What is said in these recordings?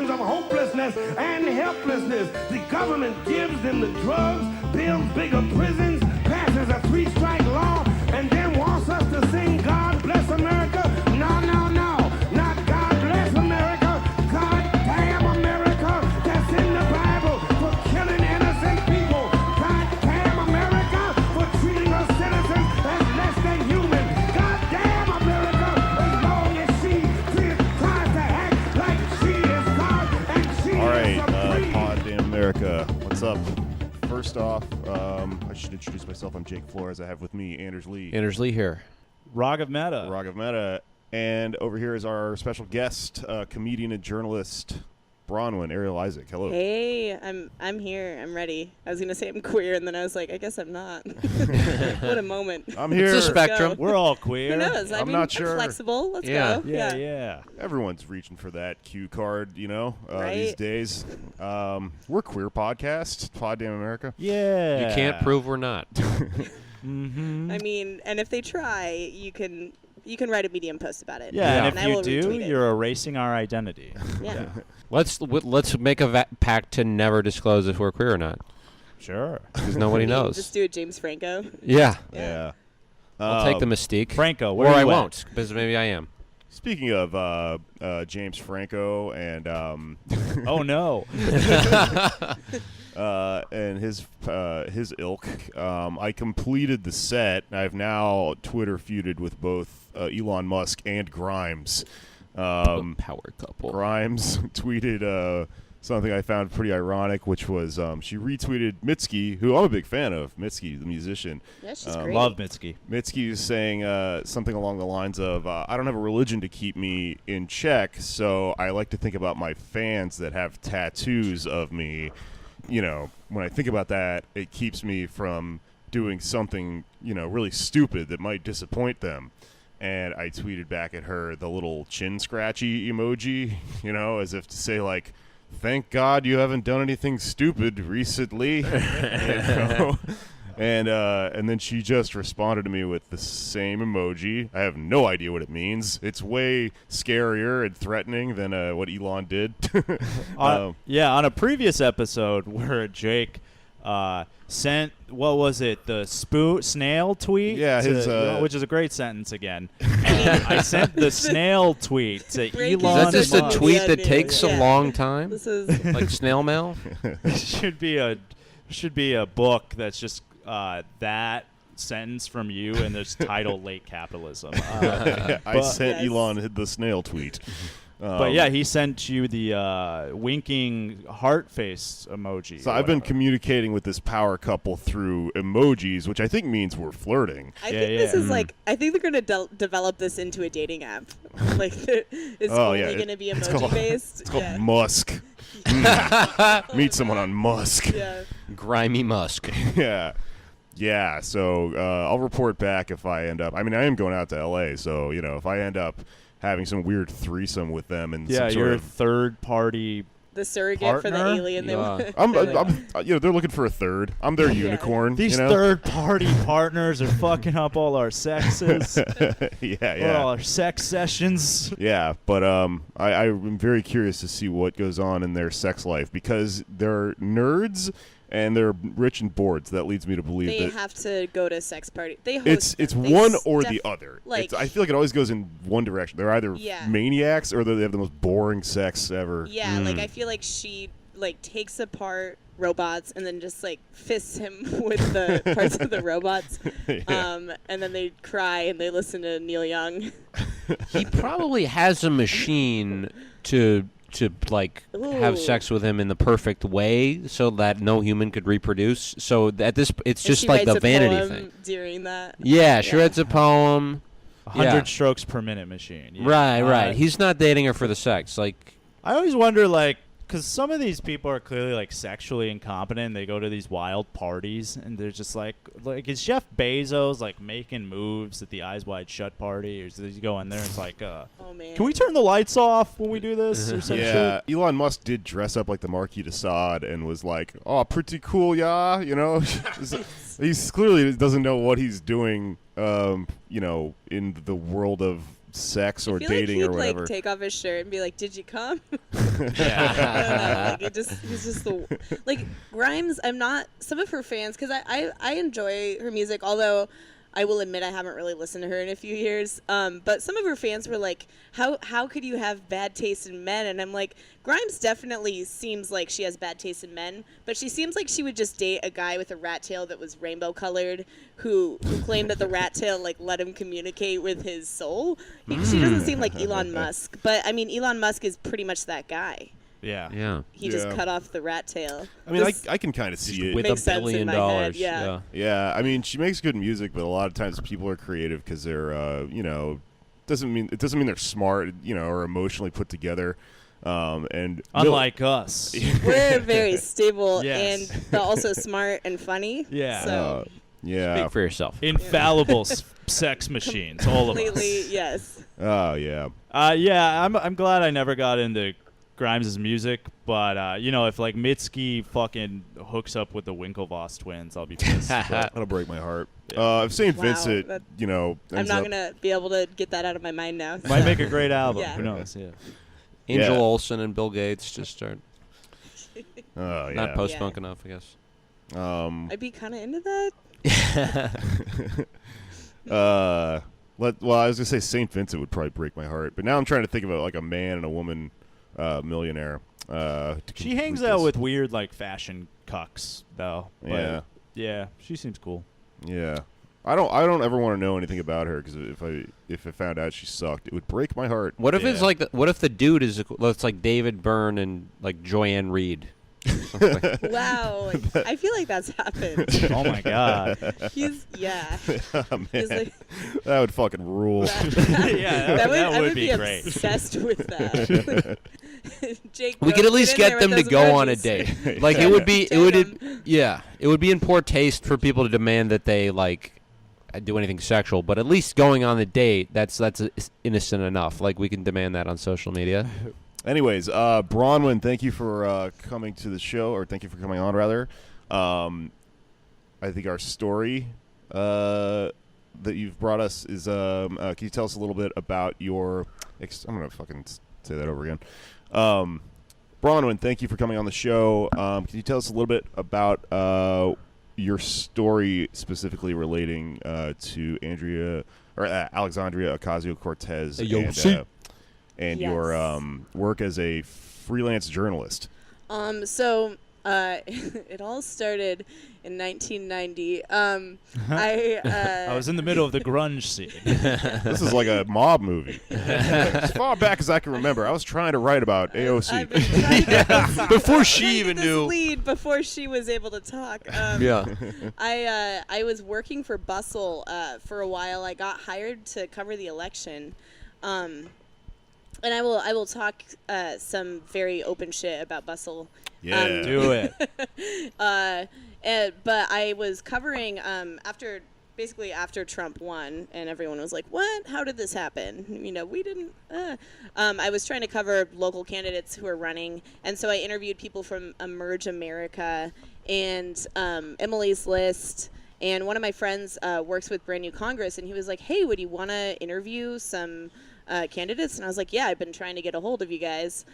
situations of hopelessness and helplessness. The government gives them the drugs, builds bigger prisons, passes a 3-strike law, and then wants us to sing God Bless America. No, no, no. Not God Bless America. God damn America. That's in the Bible for killing innocent people. God damn America for treating us citizens as less than human. God damn America as long as she tries to act like she is God and she All right, is supreme. Pod Damn America. What's up? First off, I should introduce myself. I'm Jake Flores. I have with me Anders Lee. Anders Lee here. Raghav Mehta. Raghav Mehta. And over here is our special guest, comedian and journalist, Bronwyn Isaac. Hello. Hey, I'm here. I'm ready. I was gonna say I'm queer, and then I was like, I guess I'm not. What a moment. I'm here. It's a spectrum. Go. We're all queer. Who knows? I'm mean, not sure. I'm flexible. Let's Yeah. go. Yeah. Everyone's reaching for that cue card, you know, Right. these days. We're queer podcast, Pod Damn America. Yeah. You can't prove we're not. Mm-hmm. I mean, and if they try, you can write a Medium post about it. Yeah, and and I if you will do, retweet it. you're erasing our identity. Yeah. Let's make a pact to never disclose if we're queer or not, Sure. because nobody knows. Just do it, James Franco. Yeah, Yeah. I'll take the mystique. Franco, or where are I you at? won't, because maybe I am. Speaking of James Franco and Oh, no. and his ilk, I completed the set. I've now Twitter feuded with both Elon Musk and Grimes. Power couple. Grimes tweeted something I found pretty ironic, which was she retweeted Mitski, who I'm a big fan of. Mitski, the musician. Yeah, she's great. Love Mitski. Mitski is saying something along the lines of, I don't have a religion to keep me in check, so I like to think about my fans that have tattoos of me. You know, when I think about that, it keeps me from doing something, you know, really stupid that might disappoint them. And I tweeted back at her the little chin scratchy emoji, you know, as if to say, like, thank God you haven't done anything stupid recently. You know? And then she just responded to me with the same emoji. I have no idea what it means. It's way scarier and threatening than what Elon did. On a previous episode where Jake sent, what was it, the snail tweet? Yeah, his, which is a great sentence again. I sent the snail tweet to Great. Is Elon that just a Musk. tweet Yeah, that dude. takes a Yeah. long time? This is Like snail mail? should be a book that's just that sentence from you and there's title Late Capitalism. I sent Yes. Elon the snail tweet. But yeah, he sent you the winking heart face emoji. So or I've been whatever. communicating with this power couple through emojis, which I think means we're flirting. I Yeah, think this yeah. is like, I think they're going to develop this into a dating app. Like, it's Oh, only yeah, going to be it's emoji based. It's called yeah. Musk. Meet someone on Musk. Yeah. Grimy Musk. Yeah, so I'll report back if I end up. I mean, I am going out to L.A., so, you know, if I end up having some weird threesome with them and some sort you're a of. third party. The surrogate for the Partner? alien. They Yeah. want. You know, they're looking for a third. I'm their unicorn. These you know? third party partners are fucking up all our sexes, or all our sex sessions. Yeah, but I'm very curious to see what goes on in their sex life because they're nerds and they're rich and bored. So that leads me to believe They that have to go to sex party. They host it's them. They one or the def- other. like- I feel like it always goes in one direction. They're either Yeah. maniacs or they have the most boring sex ever. Yeah, like I feel like she like takes apart robots and then just like fists him with the parts of the robots. Yeah. And then they cry and they listen to Neil Young. He probably has a machine to like have Ooh. sex with him in the perfect way so that no human could reproduce. So at this, it's And just she like writes the a vanity poem thing. during that. Yeah, she writes a poem. 100 Yeah. strokes per minute machine. Yeah. Right. He's not dating her for the sex. Like, I always wonder, like, because some of these people are clearly like sexually incompetent. And they go to these wild parties, and they're just like is Jeff Bezos like making moves at the Eyes Wide Shut party, or does he go in there and it's like, Oh man. can we turn the lights off when we do this, or some Yeah, shit? Elon Musk did dress up like the Marquis de Sade and was like, "Oh, pretty cool, yeah." You know, he's clearly doesn't know what he's doing. You know, in the world of sex or I feel dating like or he'd, whatever. like, take off his shirt and be like, "Did you come?" Yeah. Like, he's just the like Grimes. I'm not some of her fans because I enjoy her music, although I will admit I haven't really listened to her in a few years. But some of her fans were like, "How could you have bad taste in men?" And I'm like, Grimes definitely seems like she has bad taste in men, but she seems like she would just date a guy with a rat tail that was rainbow colored, who claimed that the rat tail like let him communicate with his soul. She doesn't seem like Elon Musk, but I mean Elon Musk is pretty much that guy. Yeah. Yeah. He just cut off the rat tail. I mean, This I can kind of see it. With makes $1 sense in billion. my head, yeah. Yeah, I mean, she makes good music, but a lot of times people are creative because they're, doesn't mean they're smart, or emotionally put together. And Unlike us. We're very stable Yes. but also smart and funny. Yeah. So yeah. Speak for yourself. Infallible sex machines, all of completely, us. yes. Oh yeah. Yeah, I'm glad I never got into Grimes' music, but if like Mitski fucking hooks up with the Winklevoss twins, I'll be pissed. But That'll break my heart. If St. Wow, Vincent, that- ends I'm not up- gonna be able to get that out of my mind now. might make a great album. Yeah. Who knows? Yeah. Angel Yeah. Olsen and Bill Gates just start Oh yeah. not post-punk enough, I guess. I'd be kind of into that. Well, I was gonna say St. Vincent would probably break my heart, but now I'm trying to think of like a man and a woman millionaire. She hangs out with weird like fashion cucks though. But, Yeah. Yeah, she seems cool. Yeah. I don't ever want to know anything about her because if I found out she sucked, it would break my heart. What if Yeah. it's like what if the dude is it's like David Byrne and like Joanne Reed? Wow, I feel like that's happened. Oh my god. He's Oh, man. He's like, That would fucking rule. Yeah, that I would be be great. obsessed with that. Jake, We could at least get them to go on a date. date. Like it would be, Tag it would be in poor taste for people to demand that they like do anything sexual, but at least going on the date, that's innocent enough. Like we can demand that on social media. Anyways, Bronwyn, thank you for coming to the show, or thank you for coming on, rather. I think our story that you've brought us is, can you tell us a little bit about your, I'm going to fucking say that over again. Bronwyn, thank you for coming on the show. Can you tell us a little bit about your story specifically relating to Alexandria Ocasio-Cortez and Yes. your work as a freelance journalist? So it all started in 1990. I was in the middle of the grunge scene. This is like a mob movie. As far back as I can remember, I was trying to write about AOC. I've been trying to Before she trying to even get this knew. lead before she was able to talk. Yeah. I was working for Bustle for a while. I got hired to cover the election. And I will talk some very open shit about Bustle. Yeah. Do it. But I was covering after Trump won, and everyone was like, "What? How did this happen?" We didn't. I was trying to cover local candidates who are running, and so I interviewed people from Emerge America and Emily's List. And one of my friends works with Brand New Congress, and he was like, "Hey, would you want to interview some candidates?" And I was like, "Yeah, I've been trying to get a hold of you guys."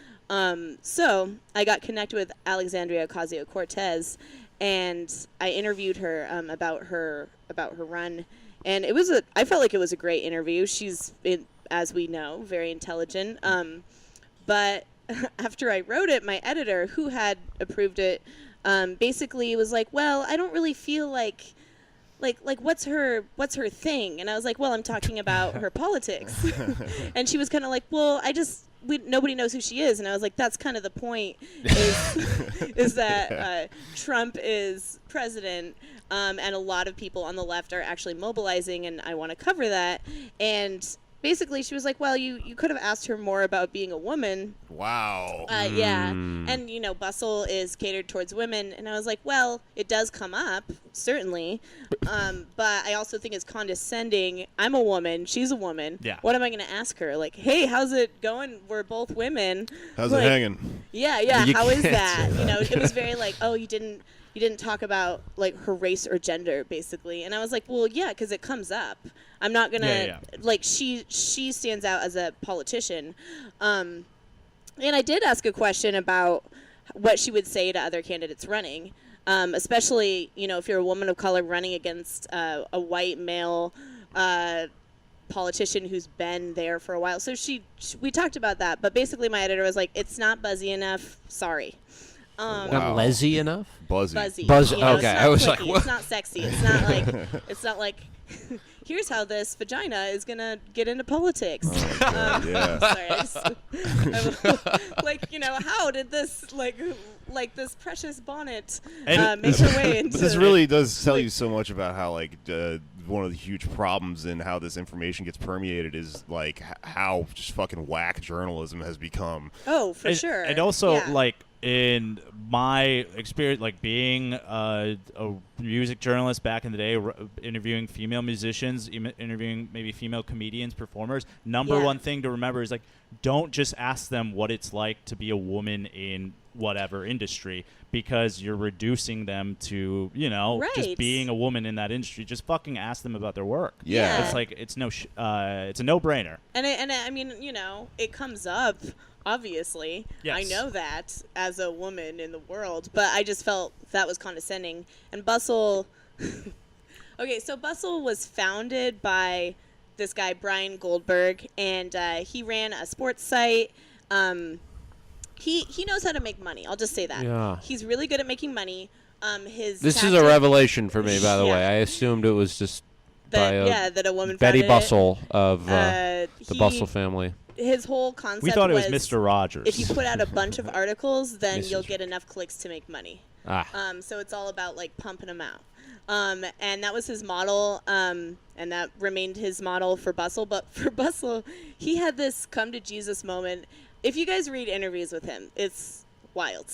So I got connected with Alexandria Ocasio-Cortez, and I interviewed her about her run, and I felt like it was a great interview. She's, as we know, very intelligent. But after I wrote it, my editor, who had approved it, basically was like, "Well, I don't really feel like what's her thing?" And I was like, "Well, I'm talking about her politics." And she was kind of like, "Well, nobody knows who she is." And I was like, "That's kind of the point, is that Trump is president, and a lot of people on the left are actually mobilizing, and I want to cover that." And basically she was like, "Well, you could have asked her more about being a woman." Wow. Yeah. And, Bustle is catered towards women. And I was like, well, it does come up, certainly. But I also think it's condescending. I'm a woman. She's a woman. Yeah. What am I going to ask her? Like, hey, how's it going? We're both women. How's Like, it hanging? Yeah. You How is can't that? say that. It was very like, oh, you didn't you didn't talk about like her race or gender, basically. And I was like, well, yeah, because it comes up. I'm not gonna like she stands out as a politician, and I did ask a question about what she would say to other candidates running, especially if you're a woman of color running against a white male politician who's been there for a while. So we talked about that, but basically my editor was like, it's not buzzy enough. Sorry. Not lesy enough? Buzzy. Buzzy. You know, Okay, it's I was clicky. like, what? It's not sexy. It's not like here's how this vagina is gonna get into politics. Yeah. Sorry, how did this this precious bonnet make her way into? But this really does tell you so much about how one of the huge problems in how this information gets permeated is how just fucking whack journalism has become. Oh, for sure. And also yeah. In my experience, being a music journalist back in the day, interviewing female musicians, interviewing maybe female comedians, performers, number one thing to remember is don't just ask them what it's like to be a woman in whatever industry, because you're reducing them to just being a woman in that industry. Just fucking ask them about their work. Yeah. It's it's a no-brainer. And I mean, it comes up. Obviously, yes. I know that as a woman in the world, but I just felt that was condescending. And Bustle, okay, so Bustle was founded by this guy, Brian Goldberg, and he ran a sports site. He knows how to make money. I'll just say that. Yeah. He's really good at making money. This is a revelation for me, by the way. I assumed it was just that a woman Betty founded Bustle of the Bustle family. His whole concept we thought it was Mr. Rogers. If you put out a bunch of articles, then you'll get enough clicks to make money. So it's all about pumping them out. And that was his model, and that remained his model for Bustle. But for Bustle, he had this come to Jesus moment. If you guys read interviews with him, it's wild.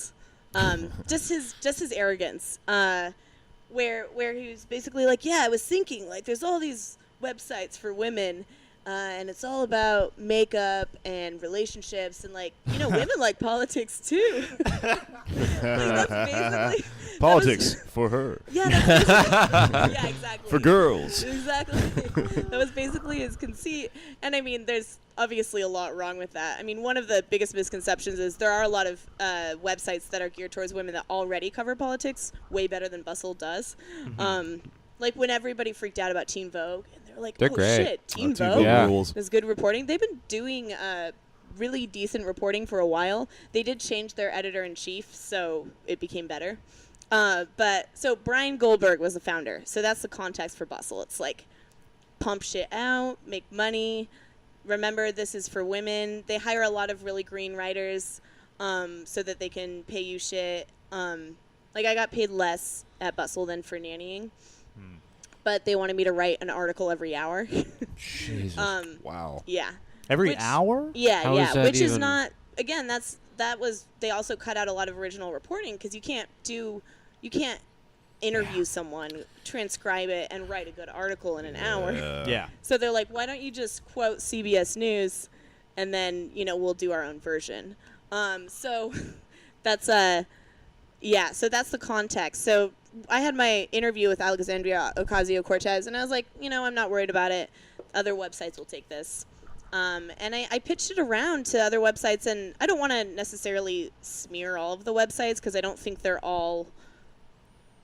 Just his arrogance, where he was basically I was thinking there's all these websites for women. And it's all about makeup and relationships, and women like politics too. That's basically politics for her. Yeah, yeah, exactly. For girls. Exactly. That was basically his conceit. And I mean, there's obviously a lot wrong with that. I mean, one of the biggest misconceptions is there are a lot of websites that are geared towards women that already cover politics way better than Bustle does. Mm-hmm. When everybody freaked out about Teen Vogue. They're great. Shit, Teen Vogue rules. is good reporting. They've been doing really decent reporting for a while. They did change their editor-in-chief, so it became better. So Brian Goldberg was the founder. So that's the context for Bustle. It's pump shit out, make money. Remember, this is for women. They hire a lot of really green writers so that they can pay you shit. I got paid less at Bustle than for nannying. But they wanted me to write an article every hour. Jesus. Wow. Yeah. Every hour? Yeah, How yeah. is that Which is even- not, again, they also cut out a lot of original reporting because you can't interview someone, transcribe it, and write a good article in an hour. Yeah. So they're like, why don't you just quote CBS News and then, we'll do our own version. So that's so that's the context. So I had my interview with Alexandria Ocasio-Cortez, and I was like, I'm not worried about it. Other websites will take this. And I pitched it around to other websites, and I don't want to necessarily smear all of the websites because I don't think they're all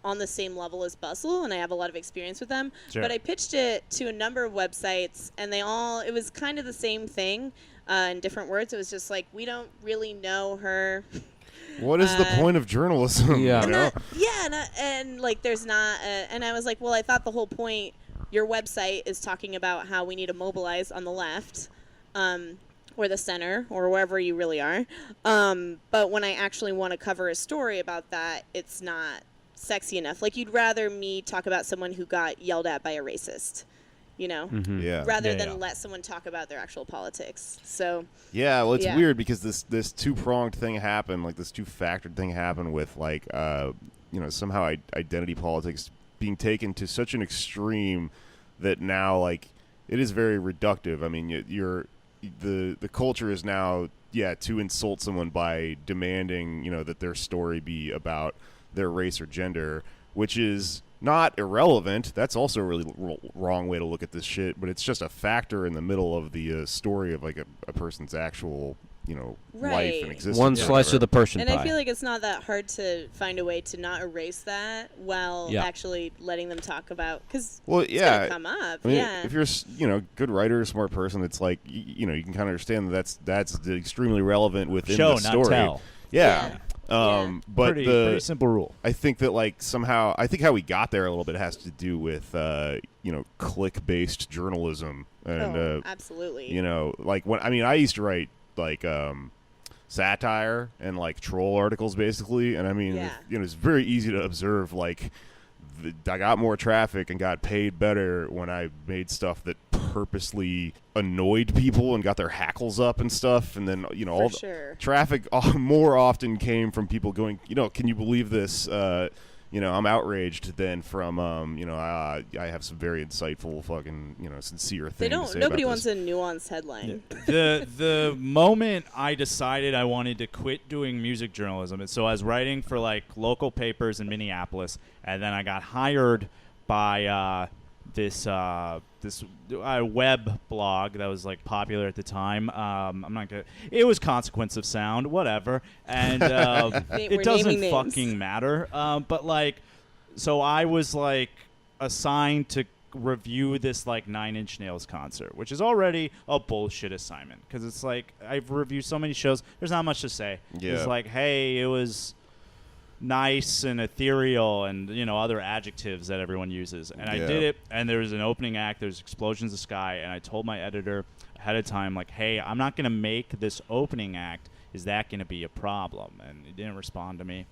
on the same level as Bustle, and I have a lot of experience with them. Sure. But I pitched it to a number of websites, and it was kind of the same thing in different words. It was just we don't really know her. What is the point of journalism? Yeah. There's not, and I was like, well, I thought the whole point, your website is talking about how we need to mobilize on the left, or the center, or wherever you really are. But when I actually want to cover a story about that, it's not sexy enough. You'd rather me talk about someone who got yelled at by a racist. Mm-hmm. Yeah. rather than let someone talk about their actual politics. So yeah, well, it's Yeah. weird because this two-pronged thing happened, this two-factored thing happened with somehow identity politics being taken to such an extreme that now it is very reductive. I mean, the culture is now to insult someone by demanding that their story be about their race or gender, which is not irrelevant. That's also a really wrong way to look at this shit, but it's just a factor in the middle of the story of like a person's actual, life and existence. One slice of the person and pie. I feel like it's not that hard to find a way to not erase that while actually letting them talk about, because it's gonna come up. I mean, if you're a good writer, smart person, it's like you can kind of understand that's extremely relevant within Show, the story. not tell. Yeah. But pretty simple rule. I think that somehow how we got there a little bit has to do with click-based journalism and absolutely. I used to write satire and troll articles basically, and it's very easy to observe I got more traffic and got paid better when I made stuff that purposely annoyed people and got their hackles up and stuff, and then all the traffic more often came from people going, can you believe this? I'm outraged than from I have some very insightful fucking sincere things. Nobody wants a nuanced headline. The moment I decided I wanted to quit doing music journalism, so I was writing for local papers in Minneapolis, and then I got hired by this web blog that was popular at the time. I'm not gonna. It was Consequence of Sound, whatever, and it doesn't fucking matter. But so I was assigned to review this 9 Inch Nails concert, which is already a bullshit assignment because it's I've reviewed so many shows. There's not much to say. Yeah. It's hey, it was nice and ethereal and other adjectives that everyone uses, and I did it, and there was an opening act, there's explosions of sky, and I told my editor ahead of time hey, I'm not going to make this opening act, is that going to be a problem? And he didn't respond to me,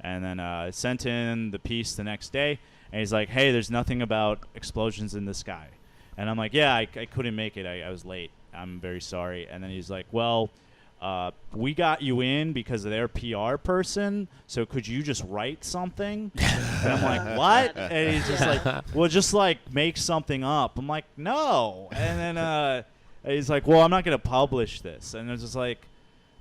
and then I sent in the piece the next day, and he's hey, there's nothing about explosions in the sky, and I'm I couldn't make it, I was late, I'm very sorry. And then he's well, we got you in because of their PR person, so could you just write something? And I'm what? And he's just well, just make something up. I'm no. And then he's well, I'm not going to publish this. And it's just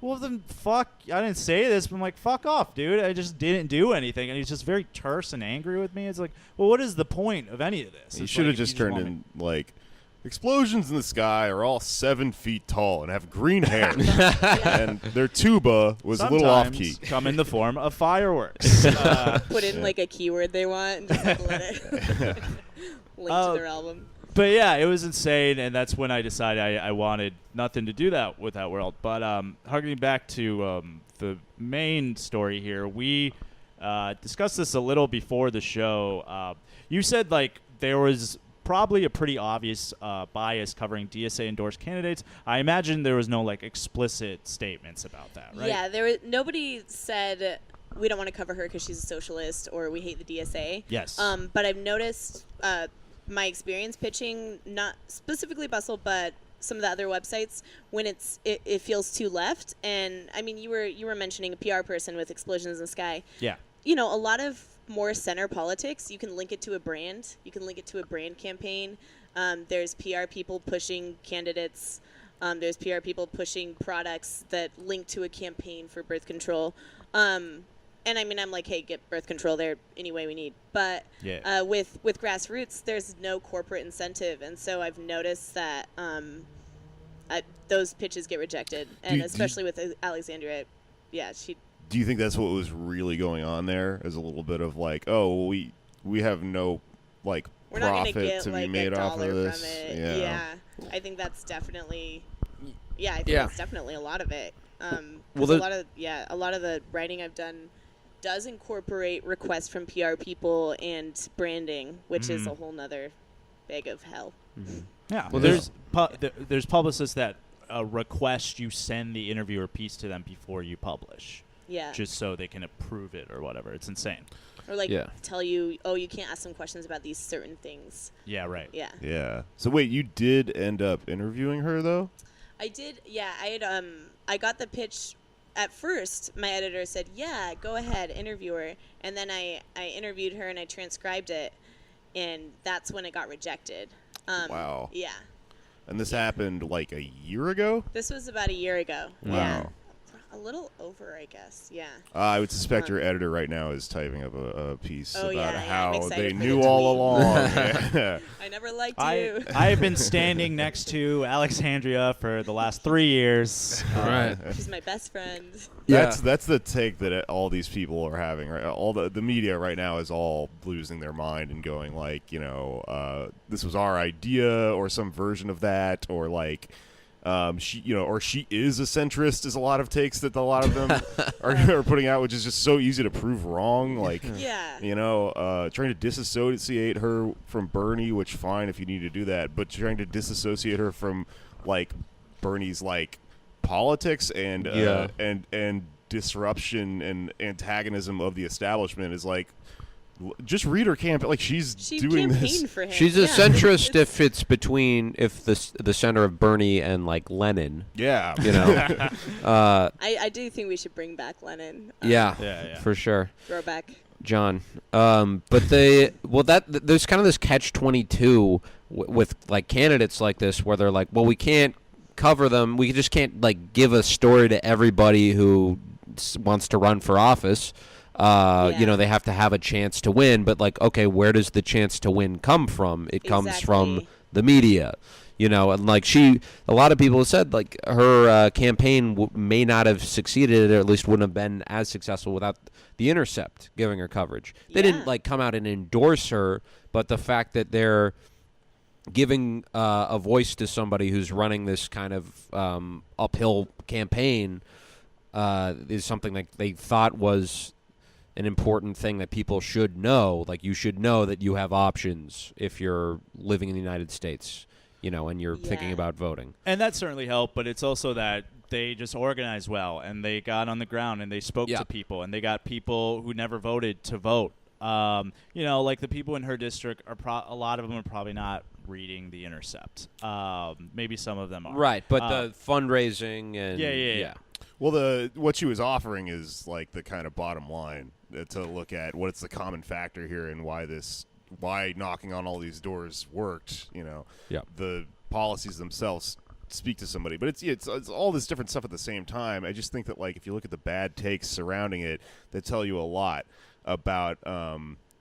well, then fuck, I didn't say this. But I'm fuck off, dude. I just didn't do anything. And he's just very terse and angry with me. It's well, what is the point of any of this? You should have just turned in explosions in the sky are all 7 feet tall and have green hair, and their tuba was sometimes a little off key. Come in the form of fireworks. Put in a keyword they want and just let it link to their album. But yeah, it was insane, and that's when I decided I wanted nothing to do that with that world. But harkening back to the main story here, we discussed this a little before the show. You said there was probably a pretty obvious bias covering DSA-endorsed candidates. I imagine there was no explicit statements about that, right? Yeah, nobody said we don't want to cover her because she's a socialist or we hate the DSA. Yes. But I've noticed my experience pitching, not specifically Bustle, but some of the other websites, when it feels too left. And I mean, you were mentioning a PR person with explosions in the sky. Yeah. A lot of more center politics, you can link it to a brand. You can link it to a brand campaign. There's PR people pushing candidates. There's PR people pushing products that link to a campaign for birth control. And I mean, I'm hey, get birth control there any way we need. But with grassroots, there's no corporate incentive. And so I've noticed that those pitches get rejected. And especially with Alexandria, she... Do you think that's what was really going on there? Is a little bit of oh, we have no we're profit not to be made off of this. From it. Yeah, I think that's definitely. Yeah, I think that's definitely a lot of it. A lot of the writing I've done does incorporate requests from PR people and branding, which is a whole nother bag of hell. Mm-hmm. Yeah, well, there's publicists that request you send the interviewer piece to them before you publish. Yeah. Just so they can approve it or whatever. It's insane. Or tell you, you can't ask them questions about these certain things. Yeah, right. Yeah. Yeah. So wait, you did end up interviewing her though? I did. Yeah, I got the pitch. At first, my editor said, "Yeah, go ahead, interview her." And then I interviewed her and I transcribed it, and that's when it got rejected. Wow. Yeah. And this happened a year ago? This was about a year ago. Wow. Yeah. A little over, I guess. Yeah. I would suspect your editor right now is typing up a piece Oh, about yeah, I'm how excited they for the knew all tweet. along. Yeah. I never liked I you. have been standing next to Alexandria for the last 3 years. Right. She's my best friend. That's the take that all these people are having. Right, all the media right now is all losing their mind and going like, this was our idea or some version of that, or like. She is a centrist is a lot of takes that a lot of them are putting out, which is just so easy to prove wrong. Like, Yeah. trying to disassociate her from Bernie, which fine if you need to do that, but trying to disassociate her from like Bernie's like politics and disruption and antagonism of the establishment is like. Just read her campaign. Like she doing this. For him. She's a centrist if it's between the center of Bernie and like Lenin. Yeah. I do think we should bring back Lenin. Yeah. For sure. Throwback. John. But there's kind of this catch-22 with like candidates like this where they're like, well, we can't cover them. We just can't like give a story to everybody who wants to run for office. They have to have a chance to win, but like, okay, where does the chance to win come from? It comes from the media, and like a lot of people have said like her campaign may not have succeeded, or at least wouldn't have been as successful without The Intercept giving her coverage. They didn't like come out and endorse her, but the fact that they're giving a voice to somebody who's running this kind of uphill campaign is something that they thought was an important thing that people should know. Like, you should know that you have options if you're living in the United States, and you're thinking about voting. And that certainly helped, but it's also that they just organized well, and they got on the ground, and they spoke to people, and they got people who never voted to vote. Like the people in her district, a lot of them are probably not reading The Intercept. Maybe some of them are. Right, but the fundraising and... Yeah. Well, what she was offering is like the kind of bottom line to look at what's the common factor here and why knocking on all these doors worked. The policies themselves speak to somebody, but it's all this different stuff at the same time. I just think that like if you look at the bad takes surrounding it, they tell you a lot about how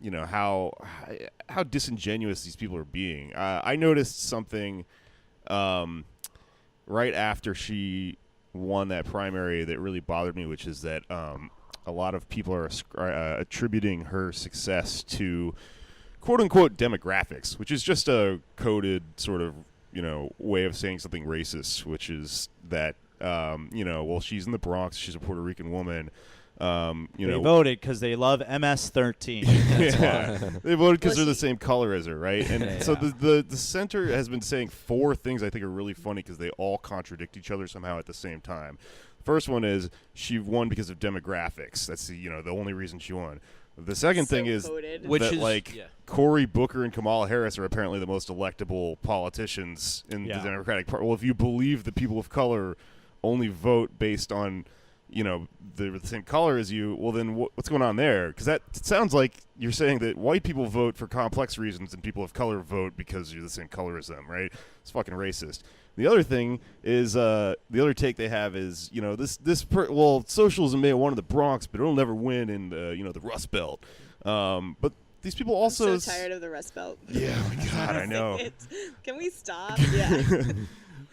disingenuous these people are being. I noticed something right after she won that primary that really bothered me, which is that a lot of people are attributing her success to quote-unquote demographics, which is just a coded sort of way of saying something racist, which is that she's in the Bronx, she's a Puerto Rican woman. They voted because they love MS-13. That's why. They voted because they're the same color as her, right? And so the center has been saying 4 things I think are really funny because they all contradict each other somehow at the same time. First one is she won because of demographics. That's the only reason she won. The second thing is Cory Booker and Kamala Harris are apparently the most electable politicians in the Democratic Party. Well, if you believe that people of color only vote based on the same color as you, well, then what's going on there? Because that sounds like you're saying that white people vote for complex reasons and people of color vote because you're the same color as them, right? It's fucking racist. The other thing is, the other take they have is, socialism may have won in the Bronx, but it'll never win in the Rust Belt. But these people also... I'm so tired of the Rust Belt. Yeah, oh my God, I know. Can we stop? Yeah.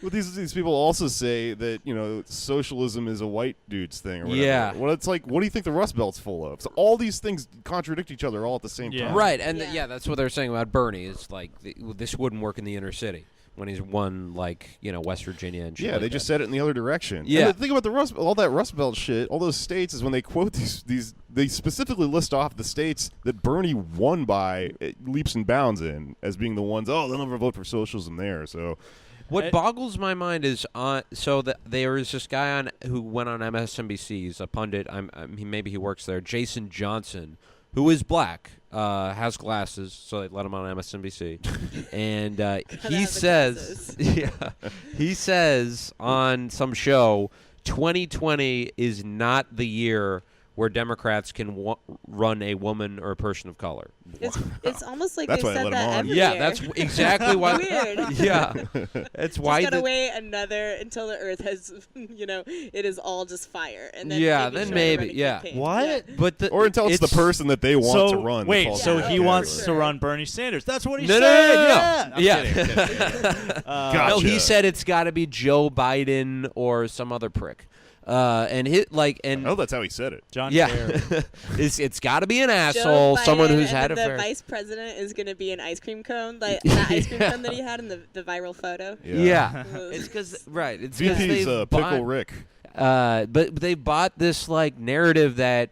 Well, these people also say that, socialism is a white dude's thing or whatever. Yeah. Well, it's like, what do you think the Rust Belt's full of? So all these things contradict each other all at the same time. Right, and that's what they're saying about Bernie. It's like, this wouldn't work in the inner city when he's won, West Virginia and shit. Yeah, they just said it in the other direction. Yeah. And the thing about all that Rust Belt shit, all those states, is when they quote these they specifically list off the states that Bernie won by leaps and bounds in as being the ones, they'll never vote for socialism there, so... What boggles my mind is there is this guy who went on MSNBC. He's a pundit. Maybe he works there. Jason Johnson, who is black, has glasses, so they let him on MSNBC. And he says on some show, 2020 is not the year where Democrats can run a woman or a person of color. It's almost like That's they why they said let 'em that on. every Yeah, year. that's exactly why. Weird. Yeah, it's why. Just gotta wait until the Earth has, it is all just fire, and then Yeah, maybe then try to maybe, run a yeah. campaign. What? Yeah. But Or until it's the person that they want to run. that Wait, falls so into he that wants category. to run Bernie Sanders. That's what he No, said. no, no, no. Yeah. I'm Yeah. kidding, kidding. No, he Gotcha. said it's got to be Joe Biden or some other prick. And Oh, that's how he said it. John yeah, Kerry. it's got to be an Joe asshole, someone Biden, who's had and a the fair. vice president is going to be an ice cream cone, like that ice cream cone that he had in the viral photo. Yeah, Ugh. it's because it's because VP's they Pickle Rick. but they bought this like narrative that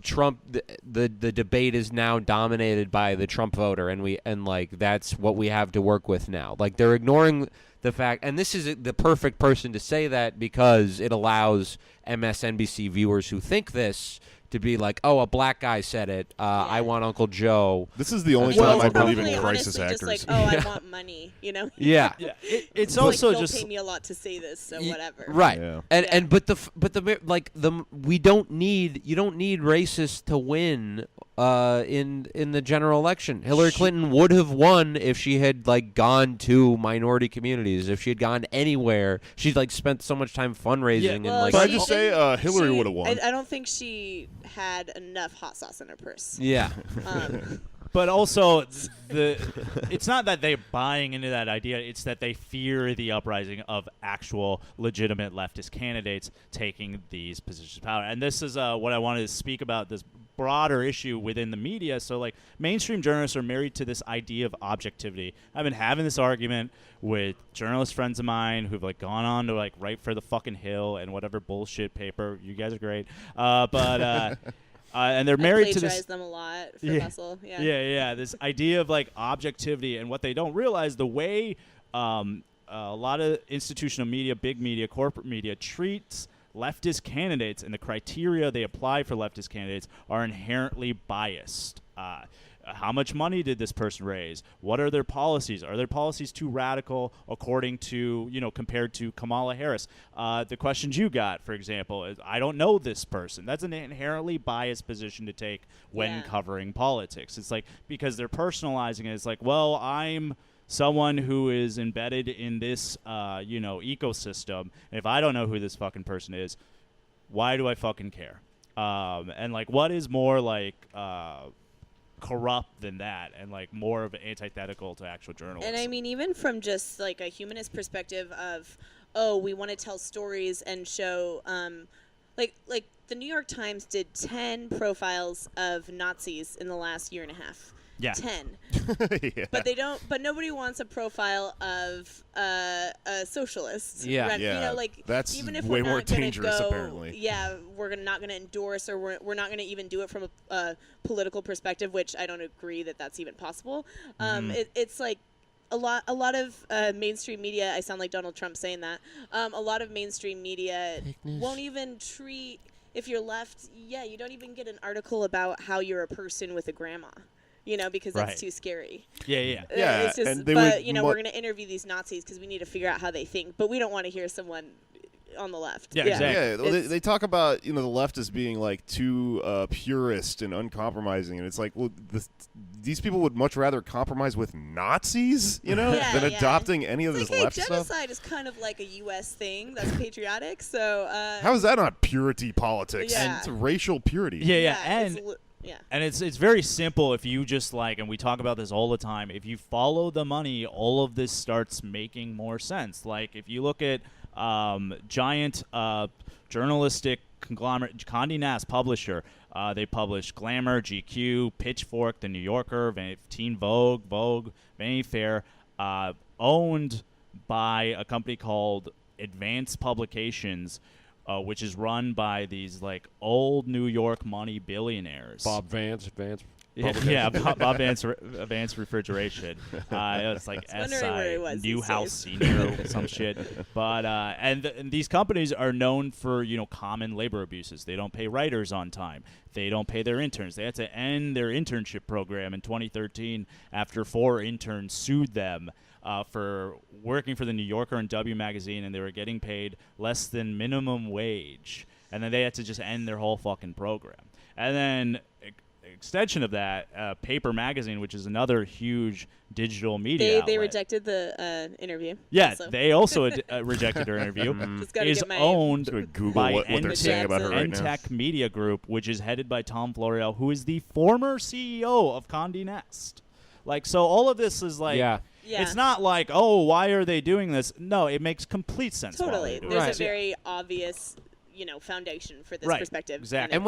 Trump the debate is now dominated by the Trump voter, and like that's what we have to work with now. Like they're ignoring the fact, and this is the perfect person to say that because it allows MSNBC viewers who think this to be like, oh, a black guy said it. I want Uncle Joe. This is the only Well, time I it's believe in probably crisis honestly actors. just like, I want money, Yeah. Yeah, it's also like, just don't pay me a lot to say this, so whatever. Right. Yeah. And but you don't need racists to win in the general election. Hillary Clinton would have won if she had like gone to minority communities. If she had gone anywhere, she'd like spent so much time fundraising and Well, like But I she just didn't- say Hillary would have won. I don't think she had enough hot sauce in her purse. yeah. But also, it's not that they're buying into that idea. It's that they fear the uprising of actual legitimate leftist candidates taking these positions of power. And this is what I wanted to speak about, this broader issue within the media. So, like, mainstream journalists are married to this idea of objectivity. I've been having this argument with journalist friends of mine who've, like, gone on to, like, write for the fucking Hill and whatever bullshit paper. You guys are great. And they're married to this. Plagiarize them a lot for Hustle. Yeah. Yeah. This idea of like objectivity, and what they don't realize, the way a lot of institutional media, big media, corporate media treats leftist candidates and the criteria they apply for leftist candidates are inherently biased. How much money did this person raise? What are their policies? Are their policies too radical according to, compared to Kamala Harris? The questions you got, for example, is I don't know this person. That's an inherently biased position to take when covering politics. It's like, because they're personalizing it. It's like, well, I'm someone who is embedded in this, ecosystem. And if I don't know who this fucking person is, why do I fucking care? And like, what is more like, corrupt than that, and like more of an antithetical to actual journalism. And I mean, even from just like a humanist perspective of, we want to tell stories and show, like the New York Times did 10 profiles of Nazis in the last year and a half. Yeah. 10. Yeah. But they don't. But nobody wants a profile of a socialist. Yeah. Right? Yeah, that's even if way we're more not gonna dangerous, go, apparently. Yeah, we're not going to endorse, or we're not going to even do it from a political perspective, which I don't agree that that's even possible. It's like a lot of mainstream media. I sound like Donald Trump saying that. A lot of mainstream media won't even treat. If you're left, you don't even get an article about how you're a person with a grandma. Because that's too scary. Yeah. It's just, and they but would we're going to interview these Nazis because we need to figure out how they think, but we don't want to hear someone on the left. Yeah, exactly. Yeah, well, they talk about the left as being like too purist and uncompromising, and it's like, well, these people would much rather compromise with Nazis, than adopting any of this Like, left genocide stuff. is kind of like a U.S. thing that's patriotic. So How is that not purity politics? Yeah. It's racial purity. And it's very simple if you just and we talk about this all the time, if you follow the money, all of this starts making more sense. Like if you look at giant journalistic conglomerate, Condé Nast publisher, they publish Glamour, GQ, Pitchfork, The New Yorker, Teen Vogue, Vanity Fair, owned by a company called Advanced Publications, which is run by these old New York money billionaires. Bob Vance. Bob Vance Refrigeration. It's like SI, Newhouse Senior, some shit. But and these companies are known for common labor abuses. They don't pay writers on time. They don't pay their interns. They had to end their internship program in 2013 after 4 interns sued them for working for the New Yorker and W Magazine, and they were getting paid less than minimum wage. and then they had to just end their whole fucking program. And then extension of that, Paper Magazine, which is another huge digital media They outlet. rejected the interview. Yeah, also. they also rejected her interview. Just gotta Is get my- owned Just gonna Google by what they're saying about her right now. Entech Media Group, which is headed by Tom Floreal, who is the former CEO of Condé Nast. Like, so all of this is like, Yeah. Yeah. it's not like, oh, why are they doing this? No, it makes complete sense. why Totally. they're doing There's it. a very obvious, foundation for this Right, perspective. exactly. And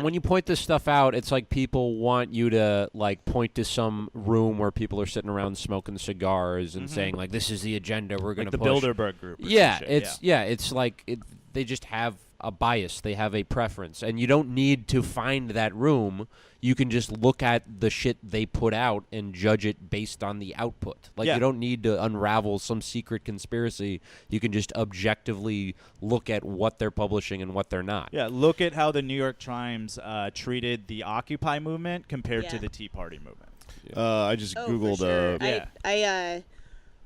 when you point this stuff out, it's like people want you to like point to some room where people are sitting around smoking cigars and saying like, "This is the agenda we're going like to the push." Bilderberg Group. or Yeah, some shit, it's like they just have a bias. They have a preference, and you don't need to find that room. You can just look at the shit they put out and judge it based on the output. Like, Yeah. you don't need to unravel some secret conspiracy. You can just objectively look at what they're publishing and what they're not. Yeah, look at how the New York Times treated the Occupy movement compared to Yeah. the Tea Party movement. I just Oh, Googled. for sure. Yeah.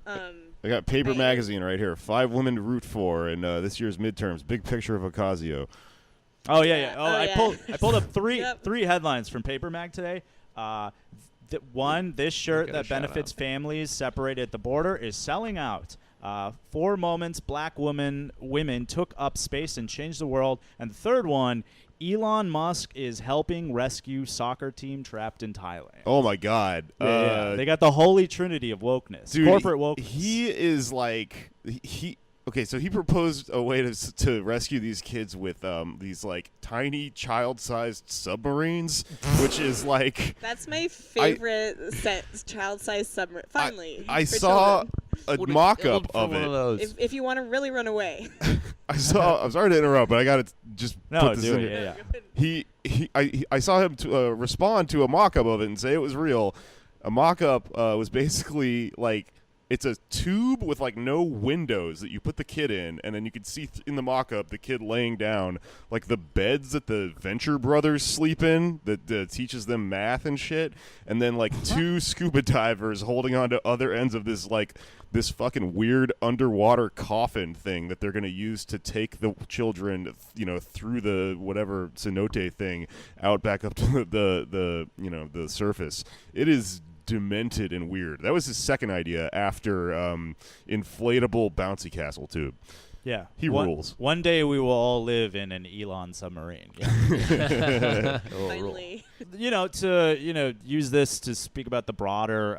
I got Paper I- Magazine right here. 5 women to root for in this year's midterms. Big picture of Ocasio. Oh yeah. Oh, I yeah. pulled up three Yep. three headlines from Paper Mag today. One, this shirt Get a that shout benefits out. families separated at the border is selling out. 4 moments black women took up space and changed the world. And the third one, Elon Musk is helping rescue soccer team trapped in Thailand. Oh my God. Yeah, they got the holy trinity of wokeness, Dude, corporate wokeness. He is like he. Okay, so he proposed a way to rescue these kids with these like tiny child-sized submarines, which is like That's my favorite child-sized submarine. Finally, I for saw children. a mock-up of one it. of those. If you want to really run away. I'm sorry to interrupt, but I got to just No, put this do in it, here. yeah. I saw him respond to a mock-up of it and say it was real. A mock-up was basically like it's a tube with like no windows that you put the kid in, and then you can see in the mock-up the kid laying down like the beds that the Venture brothers sleep in that teaches them math and shit, and then like 2 scuba divers holding on to other ends of this fucking weird underwater coffin thing that they're going to use to take the children, through the whatever cenote thing out back up to the surface. It is demented and weird. That was his second idea after inflatable bouncy castle tube. Yeah, He rules. One day we will all live in an Elon submarine. Yeah. Finally. To use this to speak about the broader,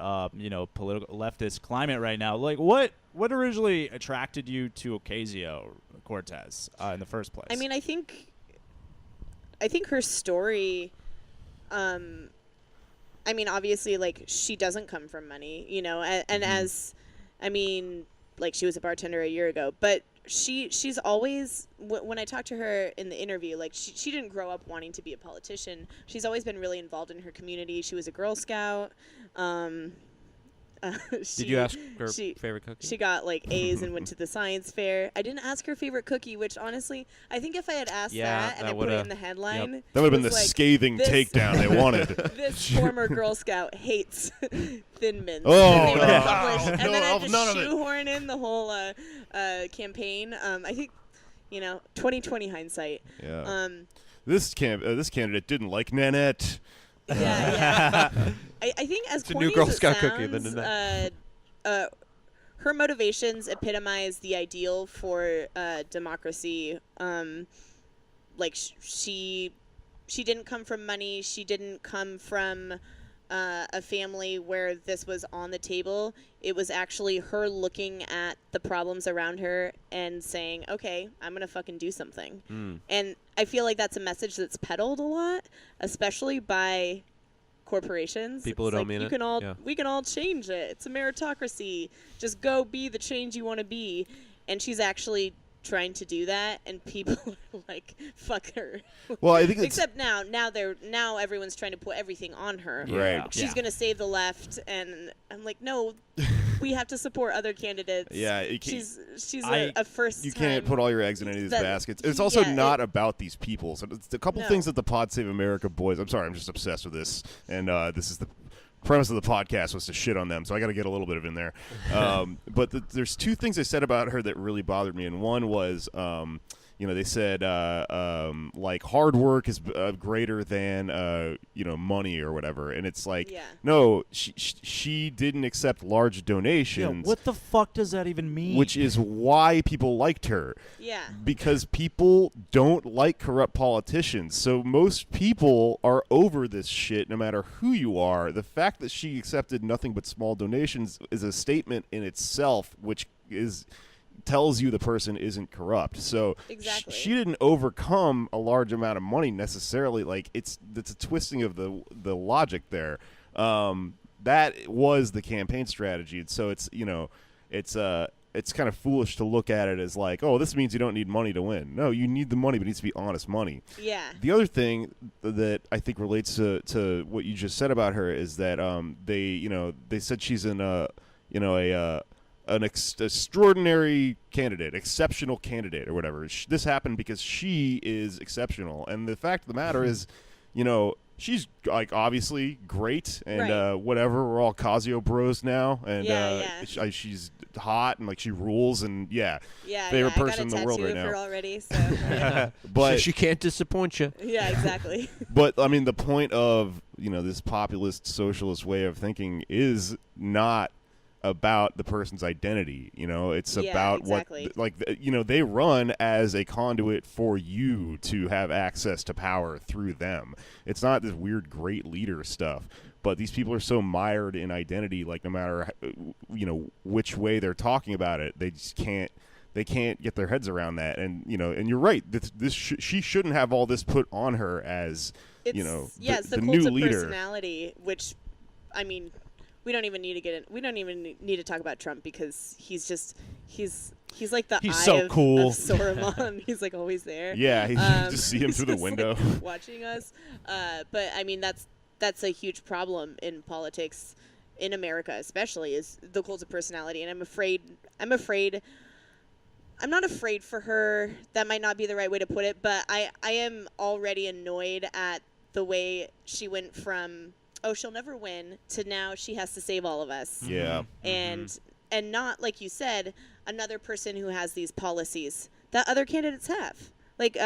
political leftist climate right now. Like, what originally attracted you to Ocasio-Cortez in the first place? I mean, I think her story. I mean, obviously, like, she doesn't come from money, and as, I mean, like, she was a bartender a year ago, but she's always, when I talked to her in the interview, like, she didn't grow up wanting to be a politician. She's always been really involved in her community. She was a Girl Scout. Did you ask her favorite cookie? She got like A's and went to the science fair. I didn't ask her favorite cookie, which honly, I think if I had asked that and that I put it would've- in the headline, yep. That would have been it the was like, scathing this- takedown they wanted. This former Girl Scout hates Thin Mints. Oh, And they would no. publish- No, and then I had to none of it. shoehorn in the whole campaign. I think, 2020 hindsight. Yeah. This candidate didn't like Nanette. Yeah. I think as It's a corny new Girl as it Scout cookie, the sounds, Nanette. her motivations epitomize the ideal for democracy. Like she didn't come from money. She didn't come from a family where this was on the table. It was actually her looking at the problems around her and saying, okay, I'm going to fucking do something. And I feel like that's a message that's peddled a lot, especially by corporations. People who It's don't like, mean you it? can all Yeah. we can all change it. It's a meritocracy. Just go be the change you want to be. And she's actually trying to do that, and people are like, fuck her. Well, I think it's Except now everyone's trying to put everything on her. right. She's gonna save the left, and I'm like, no, we have to support other candidates. Yeah, you can't- she's I- a first. You can't put all your eggs in any of these that- baskets. It's also yeah, not about these people. So it's a couple No. things that the Pod Save America boys. I'm sorry, I'm just obsessed with this, and this is the premise of the podcast was to shit on them. So I got to get a little bit of in there. But there's 2 things I said about her that really bothered me, and one was they said like hard work is greater than money or whatever, and it's like no, she didn't accept large donations. What the fuck does that even mean? Which is why people liked her. Yeah. Because people don't like corrupt politicians. So most people are over this shit no matter who you are. The fact that she accepted nothing but small donations is a statement in itself, which tells you the person isn't corrupt. So exactly. she didn't overcome a large amount of money necessarily. Like it's a twisting of the logic there. That was the campaign strategy. And so it's kind of foolish to look at it as like, oh, this means you don't need money to win. No, you need the money, but it needs to be honest money. Yeah. The other thing that I think relates to what you just said about her is that they said she's an extraordinary candidate, exceptional candidate, or whatever. This happened because she is exceptional, and the fact of the matter is, she's like obviously great, and whatever. We're all Ocasio bros now, and she's hot and like she rules, and favorite person in the world right now. I got a tattoo of her already, so. But she can't disappoint you. Yeah, exactly. But I mean, the point of this populist socialist way of thinking is not about the person's identity. It's about exactly. what they run as a conduit for you to have access to power through them. It's not this weird great leader stuff. But these people are so mired in identity, like no matter which way they're talking about it, they just can't get their heads around that. And and you're right. She shouldn't have all this put on her as it's the cult new of leader. Personality, which I mean, we don't even need to get in. We don't even need to talk about Trump because he's like the eye so of cool. Saruman. He's like always there. Yeah, you just see him through the window watching us. But I mean that's a huge problem in politics in America, especially, is the cult of personality. And I'm not afraid for her. That might not be the right way to put it, but I am already annoyed at the way she went from, oh, she'll never win, to now she has to save all of us. Yeah. And not, like you said, another person who has these policies that other candidates have. Like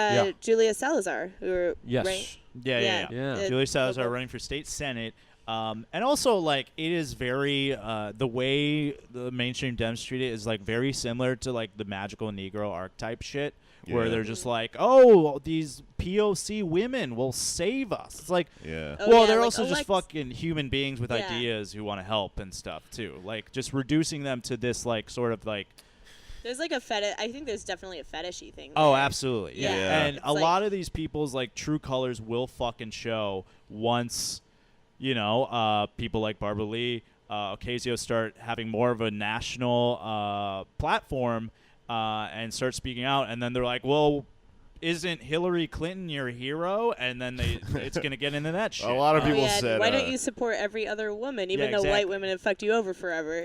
Julia Salazar, right? Yeah. Julia Salazar running for state senate. And also, like, it is very the way the mainstream Dems treat it is like very similar to like the magical Negro archetype shit, where they're just like, oh, these POC women will save us. It's like, they're like also just fucking human beings with ideas who want to help and stuff too. Like, just reducing them to this like sort of like. There's like a fetish. I think there's definitely a fetishy thing. Oh, there. absolutely. Yeah. And a lot of these people's like true colors will fucking show once, people like Barbara Lee, Ocasio start having more of a national platform and start speaking out. And then they're like, well, isn't Hillary Clinton your hero? And then it's going to get into that shit. A lot of people said, why don't you support every other woman, even though white women have fucked you over forever?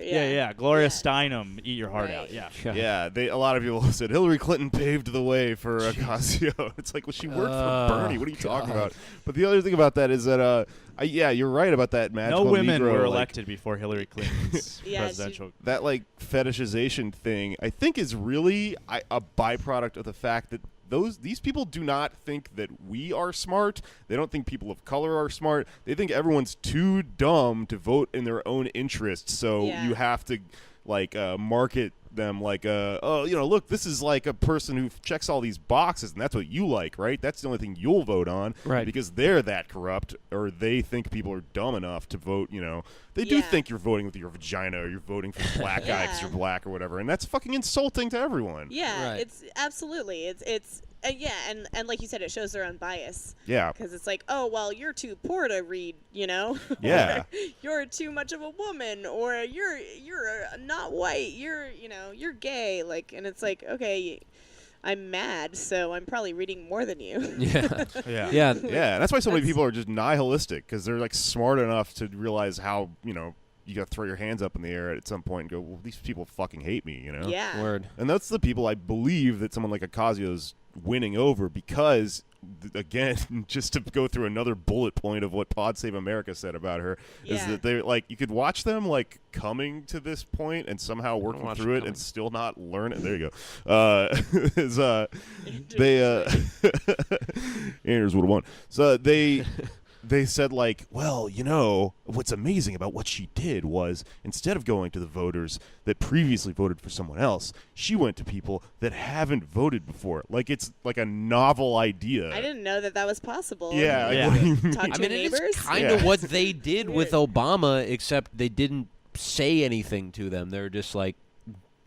Gloria Steinem, eat your heart out. A lot of people said Hillary Clinton paved the way for Ocasio. It's like, well, she worked for Bernie. What are you talking about? But the other thing about that is that, you're right about that magical No women Negro, were elected before Hillary Clinton's presidential. That like fetishization thing, I think, is really a byproduct of the fact that these people do not think that we are smart. They don't think people of color are smart. They think everyone's too dumb to vote in their own interests. So you have to market them like look, this is like a person who checks all these boxes, and that's what you like, right? That's the only thing you'll vote on, right? Because they're that corrupt, or they think people are dumb enough to vote. They do think you're voting with your vagina, or you're voting for the black guy because you're black or whatever, and that's fucking insulting to everyone. It's absolutely it's and like you said, it shows their own bias. Yeah, because it's like, oh well, you're too poor to read, Yeah, you're too much of a woman, or you're not white, you're gay, like, and it's like, okay, I'm mad, so I'm probably reading more than you. Yeah. That's why so many people are just nihilistic, because they're like smart enough to realize how you got to throw your hands up in the air at some point and go, well, these people fucking hate me, Yeah. Word. And that's the people I believe that someone like Ocasio's winning over, because again, just to go through another bullet point of what Pod Save America said about her, is that they like you could watch them like coming to this point and somehow working through it and still not learn it. There you go. Anders would have won. So they said, like, well, you know, what's amazing about what she did was instead of going to the voters that previously voted for someone else, she went to people that haven't voted before. Like, it's like a novel idea. I didn't know that was possible. Yeah. Yeah. What do you mean? Talk to your neighbors. It's kind of what they did with Obama, except they didn't say anything to them. They're just like,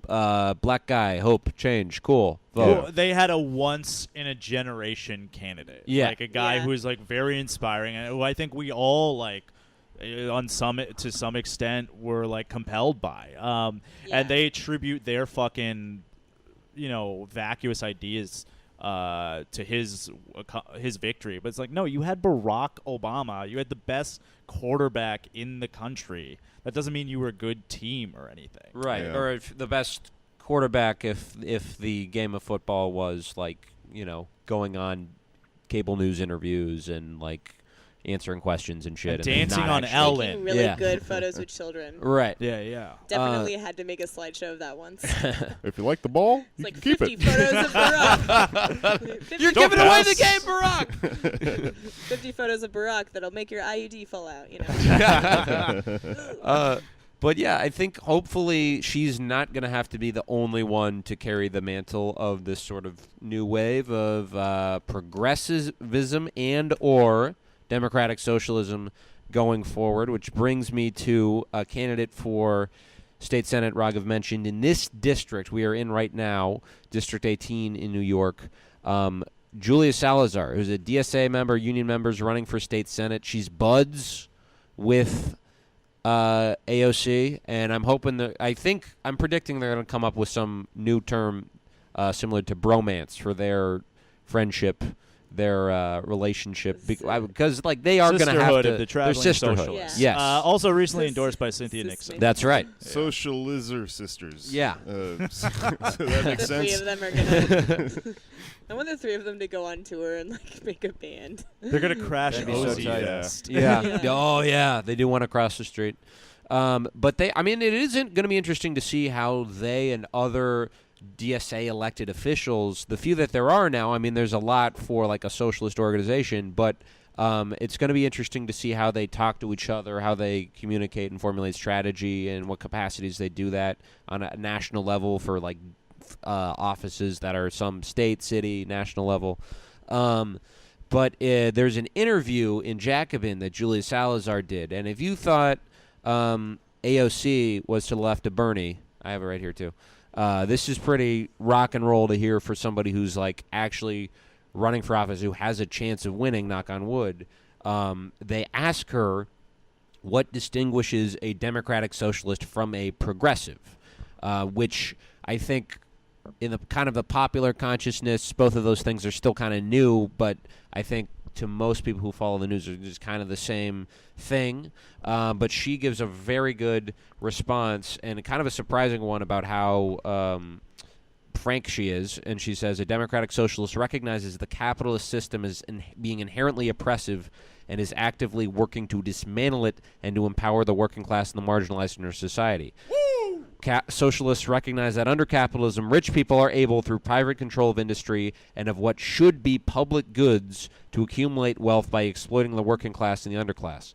black guy, hope, change, cool, vote. Well, they had a once-in-a-generation candidate. Yeah. Like a guy who's, like, very inspiring, and who I think we all, like, to some extent were, like, compelled by. And they attribute their fucking, you know, vacuous ideas to his victory. But it's like, no, you had Barack Obama. You had the best quarterback in the country. That doesn't mean you were a good team or anything. Right, Yeah. or if the best quarterback if the game of football was, like, you know, going on cable news interviews and, like, answering questions and shit. And and dancing not on actually- Ellen. Taking really Yeah. good photos with children. Right. Yeah. Definitely had to make a slideshow of that once. If you like the ball, It's you like can keep 50 it. photos of Barack. 50 You're Don't giving away pass. the game, Barack! 50 photos of Barack that'll make your IUD fall out, you know. But yeah, I think hopefully she's not going to have to be the only one to carry the mantle of this sort of new wave of progressivism and or democratic socialism going forward, which brings me to a candidate for State Senate Raghav mentioned in this district we are in right now, District 18 in New York. Julia Salazar, who's a DSA member, union members running for State Senate. She's buds with AOC, and I'm hoping I'm predicting they're going to come up with some new term similar to bromance for their friendship, their relationship, because like they are going to have Sisterhood to. of the traveling their sisterhood. socialists. Yes, Also recently endorsed by Cynthia Nixon. that's right. Socializer sisters. Yeah. So that makes The three sense. of them are gonna. I want the three of them to go on tour and like make a band. They're going to crash That'd be so OZ tight. Fest. Yeah. Yeah. Oh, yeah. They do want to cross the street. But it isn't going to be interesting to see how they and other DSA elected officials, the few that there are now, I mean, there's a lot for like a socialist organization, but it's going to be interesting to see how they talk to each other, how they communicate and formulate strategy, and what capacities they do that on a national level for like offices that are some state, city, national level. But there's an interview in Jacobin that Julia Salazar did, and if you thought AOC was to the left of Bernie, I have it right here too. This is pretty rock and roll to hear for somebody who's like actually running for office, who has a chance of winning, knock on wood. They ask her what distinguishes a democratic socialist from a progressive, which I think in the kind of the popular consciousness, both of those things are still kind of new, but I think to most people who follow the news, are just kind of the same thing. But she gives a very good response and kind of a surprising one about how frank she is. And she says, a democratic socialist recognizes the capitalist system as being inherently oppressive and is actively working to dismantle it and to empower the working class and the marginalized in our society. Socialists recognize that under capitalism, rich people are able, through private control of industry and of what should be public goods, to accumulate wealth by exploiting the working class and the underclass.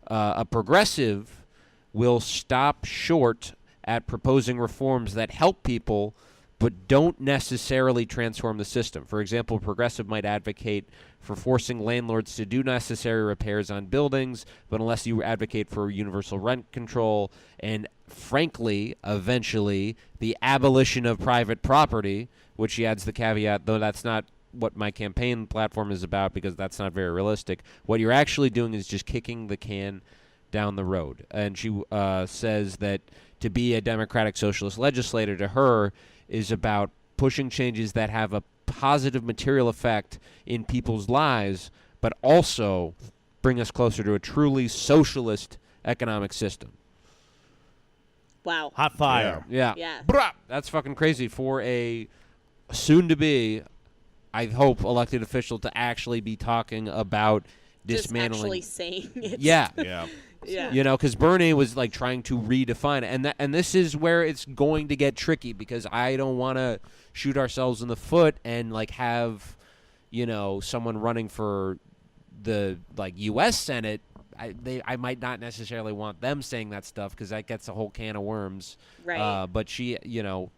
A progressive will stop short at proposing reforms that help people but don't necessarily transform the system. For example, a progressive might advocate for forcing landlords to do necessary repairs on buildings, but unless you advocate for universal rent control and, frankly, eventually, the abolition of private property, which she adds the caveat, though that's not what my campaign platform is about because that's not very realistic, what you're actually doing is just kicking the can down the road. And she says that to be a democratic socialist legislator, to her, is about pushing changes that have a positive material effect in people's lives, but also bring us closer to a truly socialist economic system. Wow. Hot fire. Yeah. Yeah. That's fucking crazy for a soon-to-be I hope, elected official to actually be talking about dismantling. Just actually saying it. Yeah. Yeah. Yeah. You know, because Bernie was like trying to redefine it, and this is where it's going to get tricky because I don't want to shoot ourselves in the foot and like have, you know, someone running for the like U.S. Senate. I might not necessarily want them saying that stuff because that gets a whole can of worms. Right. But she, you know,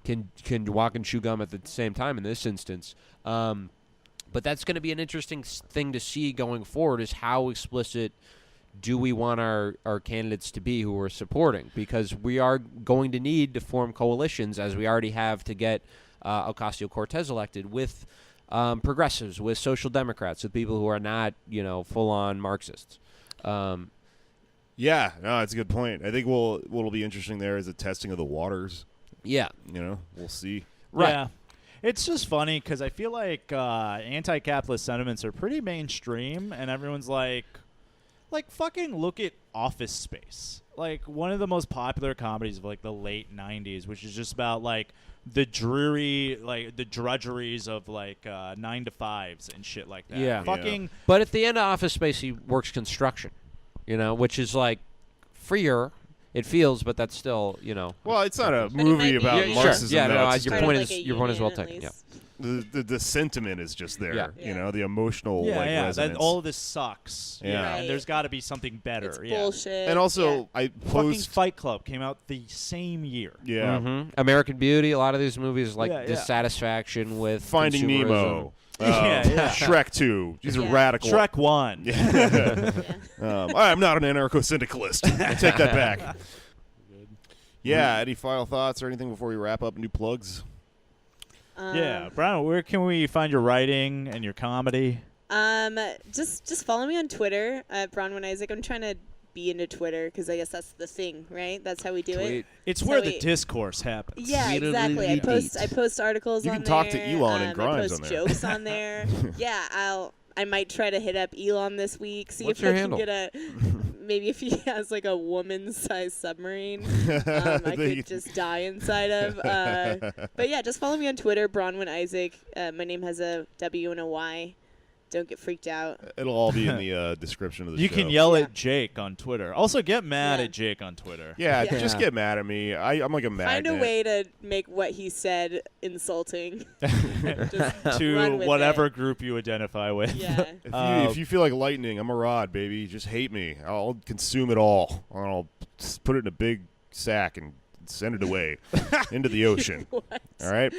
can walk and chew gum at the same time in this instance. But that's going to be an interesting thing to see going forward is how explicit do we want our candidates to be who we're supporting? Because we are going to need to form coalitions, as we already have to get Ocasio-Cortez elected, with progressives, with social democrats, with people who are not, you know, full-on Marxists. Yeah, no, that's a good point. I think what'll be interesting there is the testing of the waters. Yeah. You know, we'll see. Right. Yeah. It's just funny because I feel like anti-capitalist sentiments are pretty mainstream, and everyone's like fucking look at Office Space, like one of the most popular comedies of like the late '90s, which is just about like the dreary, like the drudgeries of like 9 to 5s and shit like that. Yeah. Fucking. But at the end of Office Space, he works construction, you know, which is like freer. It feels, but that's still, you know. Well, it's not a But it movie might be- about Yeah, Marxism. Sure. Yeah, though. no, It's your just point Like is a your point is well union, at taken. Yeah. least. the sentiment is just there. Yeah. You know, the emotional Yeah, like yeah. resonance. That all of this sucks. Yeah. Right. And there's got to be something better. It's yeah. bullshit. and also, yeah. I Fucking posed. Fight Club came out the same year. Yeah. American Beauty, a lot of these movies, like Yeah, yeah. dissatisfaction with Finding consumerism. Nemo. Yeah, yeah. Shrek 2. These are Yeah. radical. Shrek 1. Yeah. I'm not an anarcho-syndicalist. I take that back. Yeah, any final thoughts or anything before we wrap up? New plugs? Yeah, Brian, where can we find your writing and your comedy? Just follow me on Twitter at Bronwyn Isaac. I'm trying to be into Twitter because I guess that's the thing, right? That's how we do it. Tweet. It's So where the we- discourse happens. Yeah, Tweet. exactly. I post articles You on can there. talk to Elon and Grimes I on post there. jokes on there. Yeah, I might try to hit up Elon this week. See What's if your I handle? can get maybe if he has like a woman-sized submarine, I could just die inside of. But yeah, just follow me on Twitter, Bronwyn Isaac. My name has a W and a Y. Don't get freaked out. It'll all be in the description of the You show. can yell Yeah. at Jake on Twitter. Also, get mad Yeah. at Jake on Twitter. Yeah, Yeah. just get mad at me. I'm like a magnet. Find a way to make what he said insulting. Just To run with whatever it. group you identify with. Yeah. If you feel like lightning, I'm a rod, baby. Just hate me. I'll consume it all. I'll put it in a big sack and send it away into the ocean. What? All right?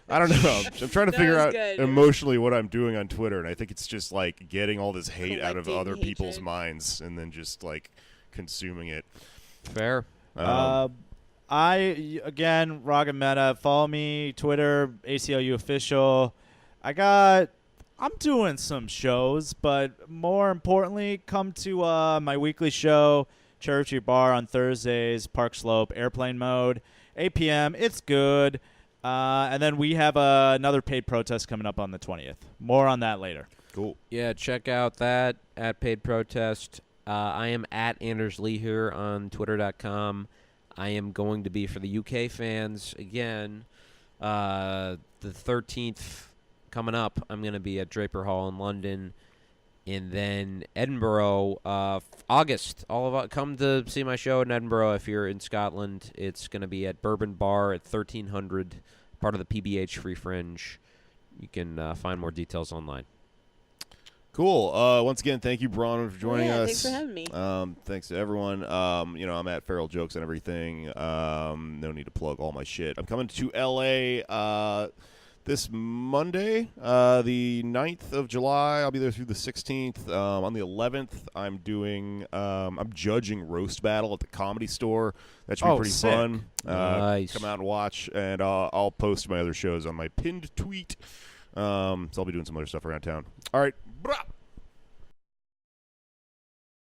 I don't know. I'm trying to That figure was out good. emotionally what I'm doing on Twitter, and I think it's just like getting all this hate out of Collecting other people's hatred. minds and then just like consuming it. Fair. Again, Raga Meta. Follow me, Twitter, ACLU official. I'm doing some shows, but more importantly, come to my weekly show, Cherry Bar on Thursdays, Park Slope, Airplane Mode, 8 p.m. It's good. And then we have another paid protest coming up on the 20th. More on that later. Cool. Yeah, check out that at Paid Protest. I am at Anders Leher on Twitter.com. I am going to be, for the UK fans, again, the 13th coming up. I'm going to be at Draper Hall in London. And then Edinburgh, August. Come to see my show in Edinburgh if you're in Scotland. It's going to be at Bourbon Bar at 1300, part of the PBH Free Fringe. You can find more details online. Cool. Once again, thank you, Bronwyn, for joining us. Thanks for having me. Thanks to everyone. I'm at Feral Jokes and everything. No need to plug all my shit. I'm coming to LA this Monday, the 9th of July. I'll be there through the 16th. On the 11th, I'm judging Roast Battle at the Comedy Store. That should be pretty sick. fun. Nice. Come out and watch, and I'll post my other shows on my pinned tweet. So I'll be doing some other stuff around town. All right,